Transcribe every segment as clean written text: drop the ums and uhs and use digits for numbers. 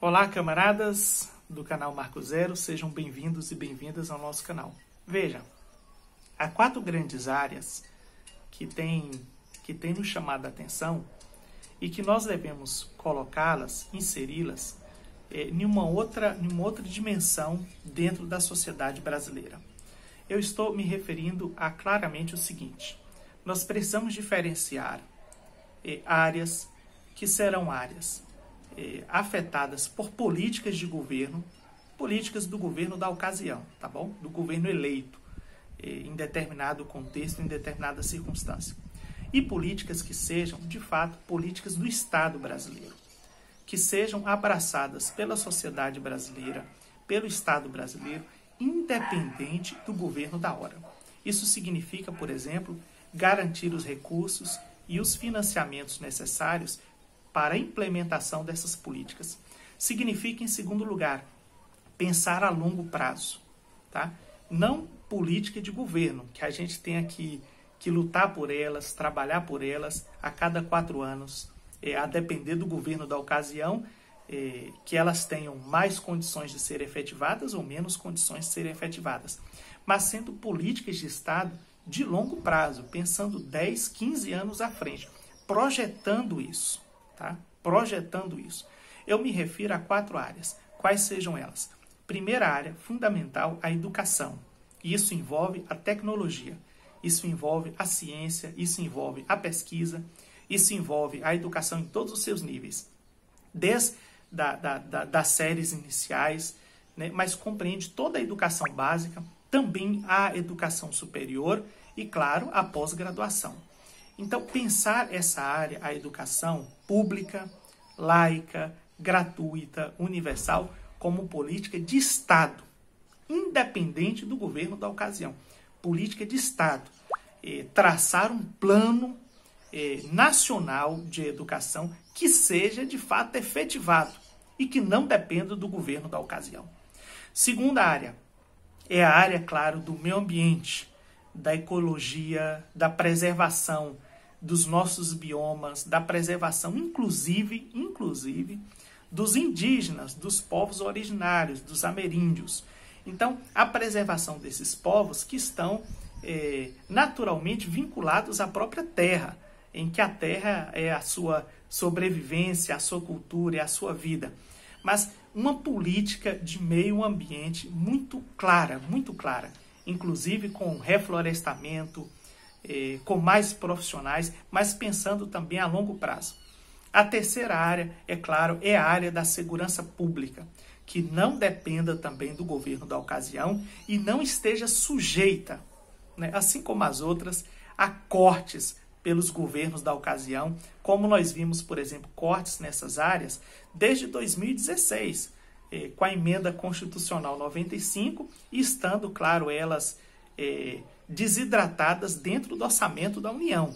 Olá, camaradas do canal Marco Zero, sejam bem-vindos e bem-vindas ao nosso canal. Veja, há 4 grandes áreas que têm nos chamado a atenção e que nós devemos colocá-las, inseri-las em uma outra dimensão dentro da sociedade brasileira. Eu estou me referindo a claramente o seguinte: nós precisamos diferenciar áreas que serão áreas afetadas por políticas de governo, políticas do governo da ocasião, tá bom? Do governo eleito em determinado contexto, em determinada circunstância. E políticas que sejam, de fato, políticas do Estado brasileiro, que sejam abraçadas pela sociedade brasileira, pelo Estado brasileiro, independente do governo da hora. Isso significa, por exemplo, garantir os recursos e os financiamentos necessários para a implementação dessas políticas. Significa, em segundo lugar, pensar a longo prazo, tá? Não política de governo, que a gente tenha que lutar por elas, trabalhar por elas a cada 4 anos, a depender do governo da ocasião, que elas tenham mais condições de serem efetivadas ou menos condições de serem efetivadas, mas sendo políticas de Estado de longo prazo, pensando 10, 15 anos à frente, projetando isso. Tá? Projetando isso. Eu me refiro a 4 áreas. Quais sejam elas? Primeira área, fundamental, a educação. Isso envolve a tecnologia, isso envolve a ciência, isso envolve a pesquisa, isso envolve a educação em todos os seus níveis. Desde das séries iniciais, né? Mas compreende toda a educação básica, também a educação superior e, claro, a pós-graduação. Então, pensar essa área, a educação pública, laica, gratuita, universal, como política de Estado, independente do governo da ocasião. Política de Estado. Traçar um plano nacional de educação que seja, de fato, efetivado e que não dependa do governo da ocasião. Segunda área é a área, claro, do meio ambiente, da ecologia, da preservação dos nossos biomas, da preservação, inclusive dos indígenas, dos povos originários, dos ameríndios. Então, a preservação desses povos que estão naturalmente vinculados à própria terra, em que a terra é a sua sobrevivência, a sua cultura, é a sua vida. Mas uma política de meio ambiente muito clara, inclusive com reflorestamento, com mais profissionais, mas pensando também a longo prazo. A terceira área, é claro, é a área da segurança pública, que não dependa também do governo da ocasião e não esteja sujeita, né, assim como as outras, a cortes pelos governos da ocasião, como nós vimos, por exemplo, cortes nessas áreas desde 2016, com a emenda constitucional 95, e estando, claro, elas desidratadas dentro do orçamento da União.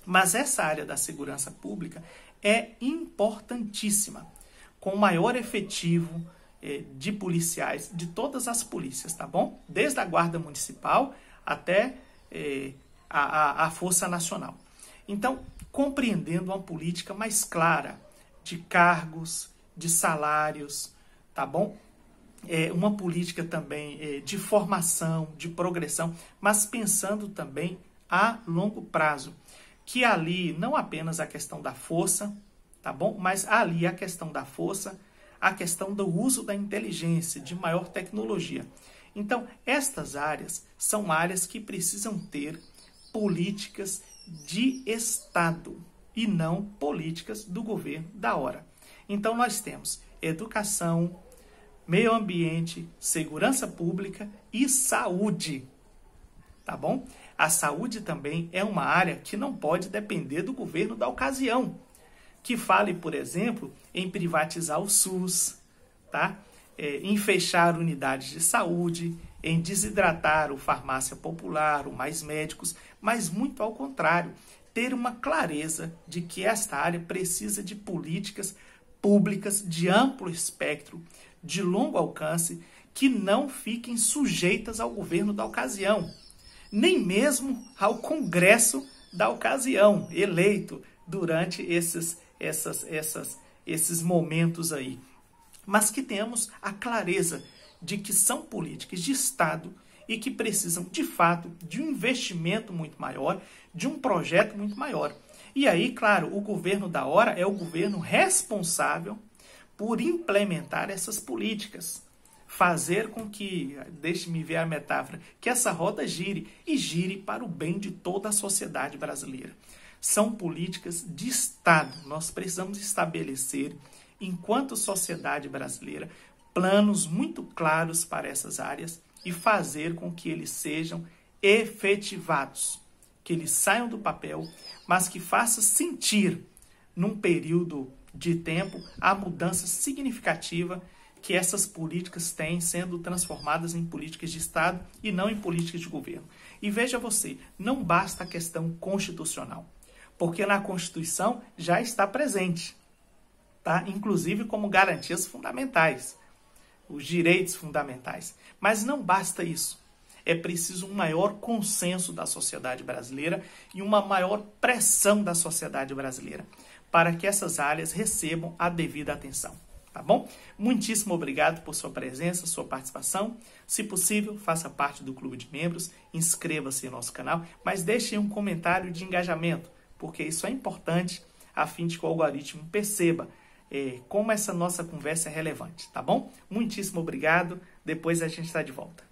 Mas essa área da segurança pública é importantíssima, com o maior efetivo de policiais, de todas as polícias, tá bom? Desde a Guarda Municipal até a Força Nacional. Então, compreendendo uma política mais clara de cargos, de salários, tá bom? Uma política também de formação, de progressão, mas pensando também a longo prazo, que ali não apenas a questão da força, tá bom? Mas ali a questão da força, a questão do uso da inteligência, de maior tecnologia. Então, estas áreas são áreas que precisam ter políticas de Estado e não políticas do governo da hora. Então, nós temos educação, meio ambiente, segurança pública e saúde, tá bom? A saúde também é uma área que não pode depender do governo da ocasião, que fale, por exemplo, em privatizar o SUS, tá? Em fechar unidades de saúde, em desidratar o farmácia popular, o Mais Médicos, mas muito ao contrário, ter uma clareza de que esta área precisa de políticas públicas de amplo espectro, de longo alcance, que não fiquem sujeitas ao governo da ocasião, nem mesmo ao Congresso da ocasião, eleito durante esses momentos aí. mas que tenhamos a clareza de que são políticas de Estado e que precisam, de fato, de um investimento muito maior, de um projeto muito maior. E aí, claro, o governo da hora é o governo responsável por implementar essas políticas. Fazer com que, deixe-me ver a metáfora, que essa roda gire e gire para o bem de toda a sociedade brasileira. São políticas de Estado. Nós precisamos estabelecer, enquanto sociedade brasileira, planos muito claros para essas áreas e fazer com que eles sejam efetivados, que eles saiam do papel, mas que faça sentir, num período de tempo, a mudança significativa que essas políticas têm sendo transformadas em políticas de Estado e não em políticas de governo. E veja você, não basta a questão constitucional, porque na Constituição já está presente, tá? Inclusive como garantias fundamentais, os direitos fundamentais. Mas não basta isso. É preciso um maior consenso da sociedade brasileira e uma maior pressão da sociedade brasileira para que essas áreas recebam a devida atenção. Tá bom? Muitíssimo obrigado por sua presença, sua participação. Se possível, faça parte do clube de membros, inscreva-se no nosso canal, mas deixe um comentário de engajamento, porque isso é importante a fim de que o algoritmo perceba como essa nossa conversa é relevante, tá bom? Muitíssimo obrigado. Depois a gente está de volta.